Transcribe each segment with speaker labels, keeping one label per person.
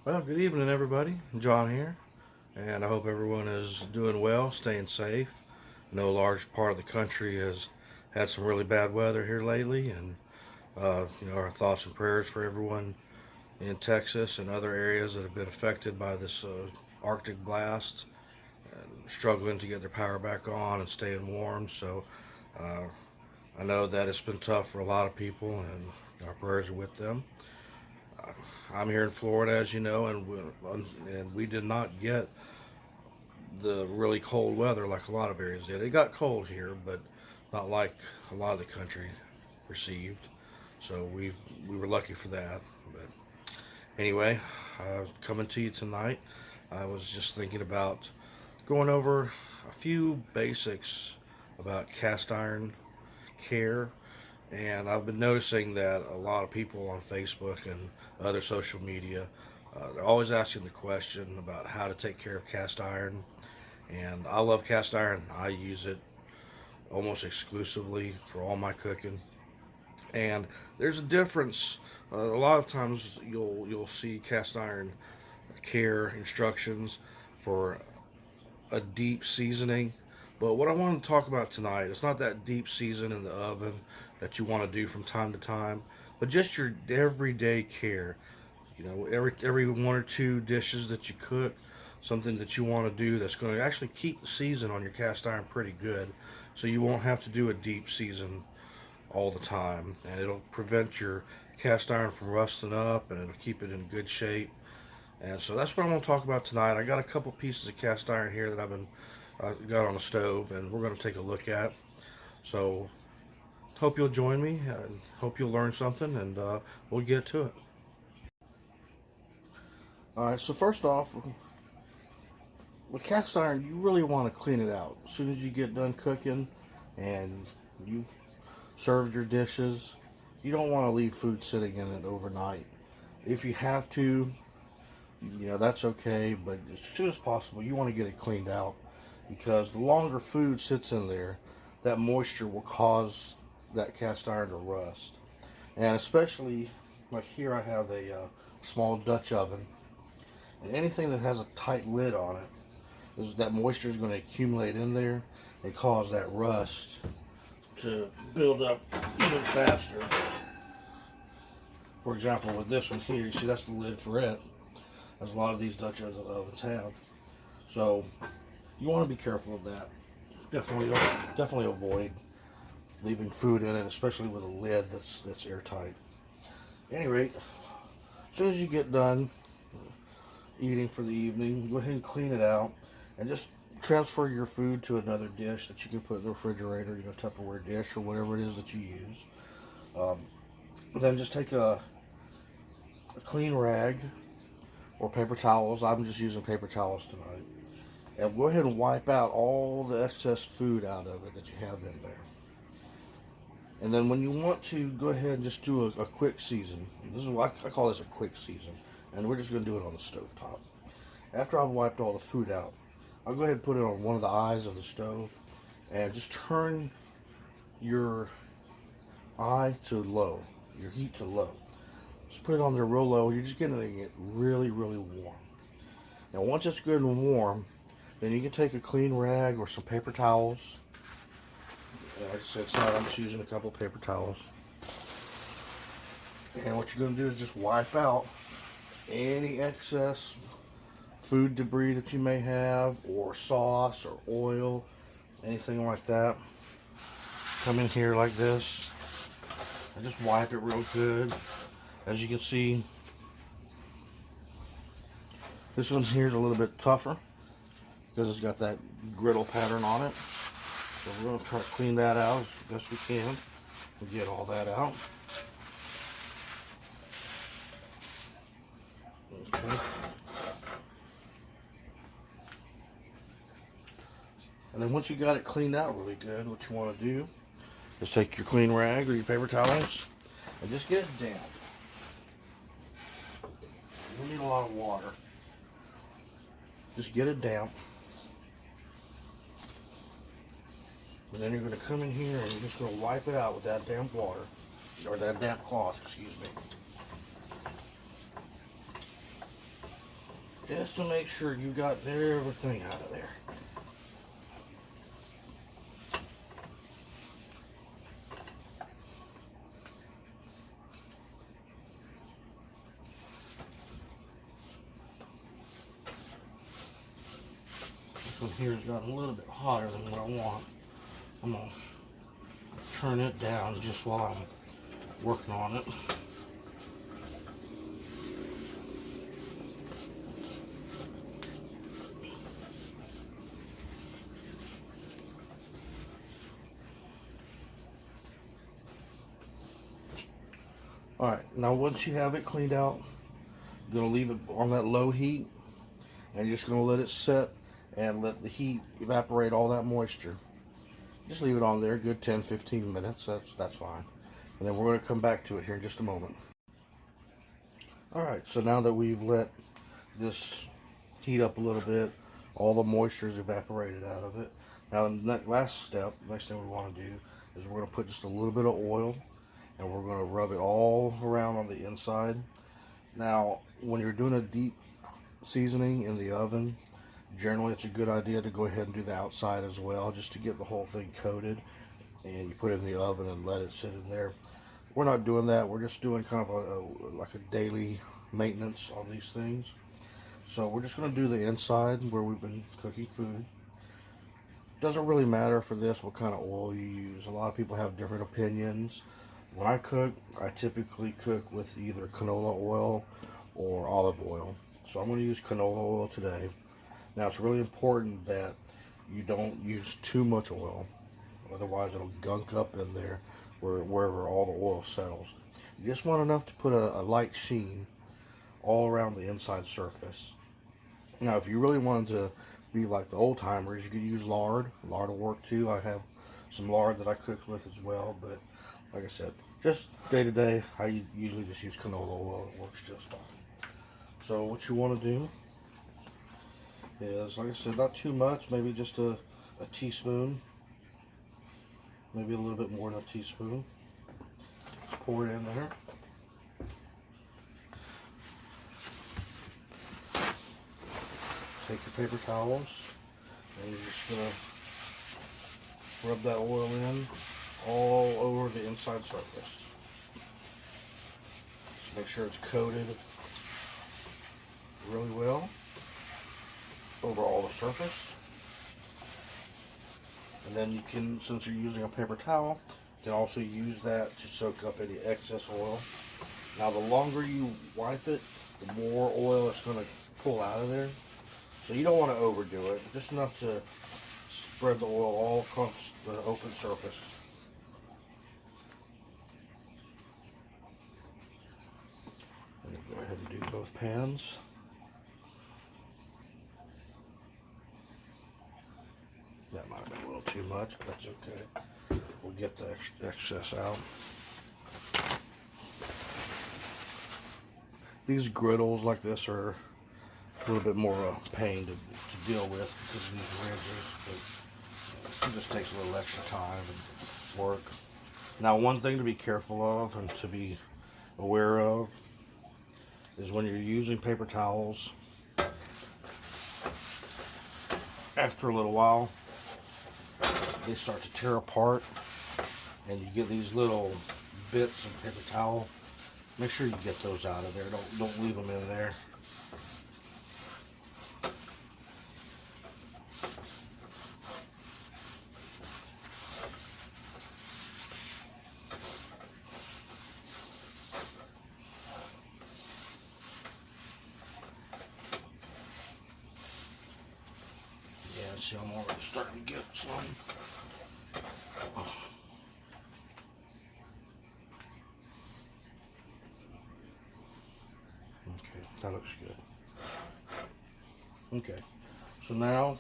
Speaker 1: Well, good evening, everybody. John here, and I hope everyone is doing well, staying safe. I know a large part of the country has had some really bad weather here lately, and our thoughts and prayers for everyone in Texas and other areas that have been affected by this Arctic blast, struggling to get their power back on and staying warm. So uh, I know that it's been tough for a lot of people, and our prayers are with them. I'm here in Florida, as you know, and we did not get the really cold weather like a lot of areas did. It got cold here, but not like a lot of the country received. So we were lucky for that. But anyway, coming to you tonight, I was just thinking about going over a few basics about cast iron care. And I've been noticing that a lot of people on Facebook and other social media, they're always asking the question about how to take care of cast iron. And I love cast iron. I use it almost exclusively for all my cooking. And there's a difference. A lot of times you'll see cast iron care instructions for a deep seasoning. But what I want to talk about tonight is not that deep season in the oven that you want to do from time to time, but just your everyday care. Every one or two dishes that you cook, something that you want to do that's going to actually keep the season on your cast iron pretty good, so you won't have to do a deep season all the time, and it'll prevent your cast iron from rusting up, and it'll keep it in good shape. And so that's what I'm going to talk about tonight. I got a couple pieces of cast iron here that I've been got on the stove, and we're going to take a look at. So hope you'll join me, and hope you'll learn something, and we'll get to it. All right. So first off, with cast iron, you really want to clean it out as soon as you get done cooking, and you've served your dishes. You don't want to leave food sitting in it overnight. If you have to, that's okay, but as soon as possible, you want to get it cleaned out, because the longer food sits in there, that moisture will cause that cast iron to rust. And especially, like here, I have a small Dutch oven, and anything that has a tight lid on it, that moisture is going to accumulate in there and cause that rust to build up even faster. For example, with this one here, you see that's the lid for it, as a lot of these Dutch ovens have. So you want to be careful of that. Definitely avoid leaving food in it, especially with a lid that's airtight. At any rate, as soon as you get done eating for the evening, go ahead and clean it out, and just transfer your food to another dish that you can put in the refrigerator, Tupperware dish or whatever it is that you use. Um, then just take a clean rag or paper towels. I'm just using paper towels tonight. And go ahead and wipe out all the excess food out of it that you have in there. And then when you want to, go ahead and just do a quick season. This is what I call this a quick season. And we're just going to do it on the stove top. After I've wiped all the food out, I'll go ahead and put it on one of the eyes of the stove and just turn your eye to low, your heat to low. Just put it on there real low. You're just getting it really, really warm. Now, once it's good and warm, then you can take a clean rag or some paper towels. Like I said, I'm just using a couple paper towels. And what you're going to do is just wipe out any excess food debris that you may have, or sauce or oil, anything like that. Come in here like this and just wipe it real good. As you can see, this one here is a little bit tougher because it's got that griddle pattern on it. So we're going to try to clean that out as best we can and get all that out. Okay. And then once you got it cleaned out really good, what you want to do is take your clean rag or your paper towels and just get it damp. You don't need a lot of water. Just get it damp. And then you're going to come in here and you're just going to wipe it out with that damp water, or that damp cloth, excuse me. just to make sure you got everything out of there. This one here's got a little bit hotter than what I want. I'm gonna turn it down just while I'm working on it. Alright, now once you have it cleaned out, you're going to leave it on that low heat, and you're just going to let it set and let the heat evaporate all that moisture. Just leave it on there a good 10-15 minutes, that's fine. And then we're going to come back to it here in just a moment. Alright, so now that we've let this heat up a little bit, all the moisture is evaporated out of it. Now the last step, next thing we want to do is we're going to put just a little bit of oil, and we're going to rub it all around on the inside. Now, when you're doing a deep seasoning in the oven, generally it's a good idea to go ahead and do the outside as well, just to get the whole thing coated. And you put it in the oven and let it sit in there. We're not doing that. We're just doing kind of like a daily maintenance on these things. So we're just going to do the inside where we've been cooking food. Doesn't really matter for this what kind of oil you use. A lot of people have different opinions. When I cook, I typically cook with either canola oil or olive oil. So I'm going to use canola oil today. Now it's really important that you don't use too much oil. Otherwise it'll gunk up in there wherever all the oil settles. You just want enough to put a light sheen all around the inside surface. Now if you really wanted to be like the old timers, you could use lard. Lard will work too. I have some lard that I cook with as well, but like I said, just day to day, I usually just use canola oil. It works just fine. So what you want to do is, like I said, not too much, maybe just a teaspoon, maybe a little bit more than a teaspoon. Just pour it in there. Take your paper towels, and you're just going to rub that oil in all over the inside surface. Just make sure it's coated really well over all the surface. And then you can, since you're using a paper towel, you can also use that to soak up any excess oil. Now the longer you wipe it, the more oil it's going to pull out of there. So you don't want to overdo it, just enough to spread the oil all across the open surface. And go ahead and do both pans. That might have been a little too much, but that's okay. We'll get the excess out. These griddles like this are a little bit more pain to deal with because of these ridges, but it just takes a little extra time and work. Now, one thing to be careful of and to be aware of is when you're using paper towels, after a little while, they start to tear apart and you get these little bits of paper towel. Make sure you get those out of there. Don't leave them in there. Yeah, see, I'm already starting to get some. Okay, that looks good. Okay, so now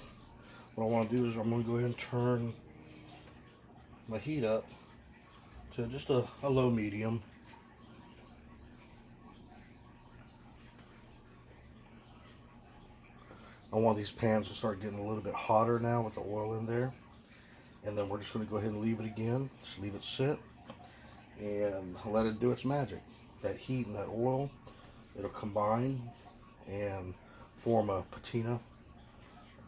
Speaker 1: what I want to do is I'm going to go ahead and turn my heat up to just a low medium. I want these pans to start getting a little bit hotter now with the oil in there. And then we're just going to go ahead and leave it again. Just leave it sit and let it do its magic. That heat and that oil, it'll combine and form a patina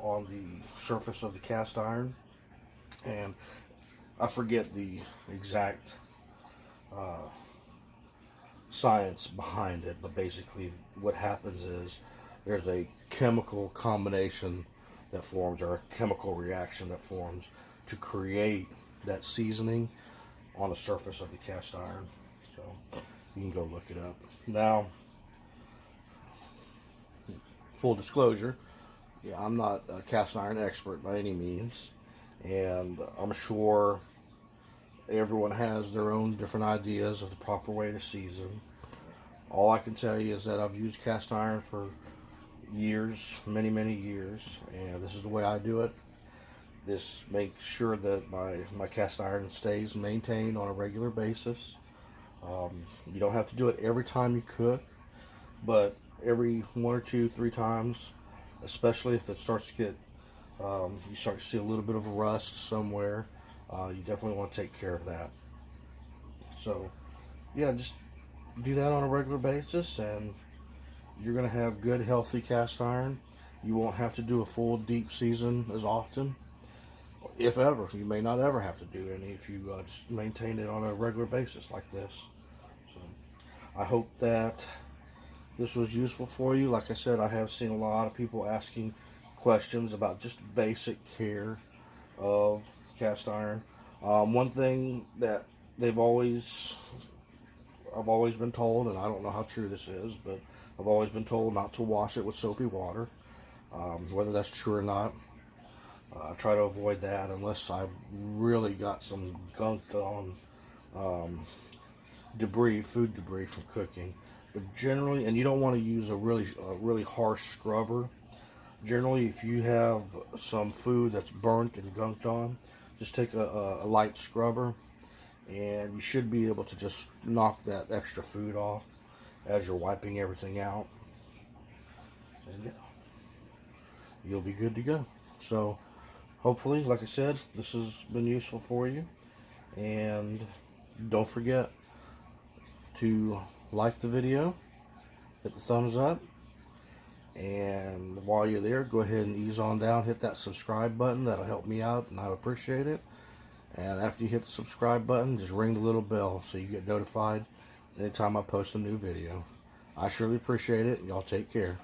Speaker 1: on the surface of the cast iron. And I forget the exact science behind it, but basically what happens is there's a chemical combination that forms, or a chemical reaction that forms to create that seasoning on the surface of the cast iron. So you can go look it up. Now, full disclosure, yeah, I'm not a cast iron expert by any means, and I'm sure everyone has their own different ideas of the proper way to season. All I can tell you is that I've used cast iron for years, many, many years, and this is the way I do it. This makes sure that my cast iron stays maintained on a regular basis. You don't have to do it every time you cook, but every 1 or 2, 3 times, especially if it starts to get, you start to see a little bit of rust somewhere, you definitely want to take care of that. So, yeah, just do that on a regular basis, and you're going to have good, healthy cast iron. You won't have to do a full deep season as often, if ever. You may not ever have to do any if you just maintain it on a regular basis like this. So, I hope that this was useful for you. Like I said, I have seen a lot of people asking questions about just basic care of cast iron. One thing that they've always, I've always been told, and I don't know how true this is, but I've always been told not to wash it with soapy water. Whether that's true or not, I try to avoid that unless I've really got some gunked on debris, food debris from cooking. But generally, and you don't want to use a really harsh scrubber. Generally, if you have some food that's burnt and gunked on, just take a light scrubber, and you should be able to just knock that extra food off as you're wiping everything out. And yeah, you'll be good to go. So, hopefully, like I said, this has been useful for you. And don't forget to like the video, hit the thumbs up, and while you're there, go ahead and ease on down, hit that subscribe button. That'll help me out, and I appreciate it. And after you hit the subscribe button, just ring the little bell so you get notified anytime I post a new video. I surely appreciate it. Y'all take care.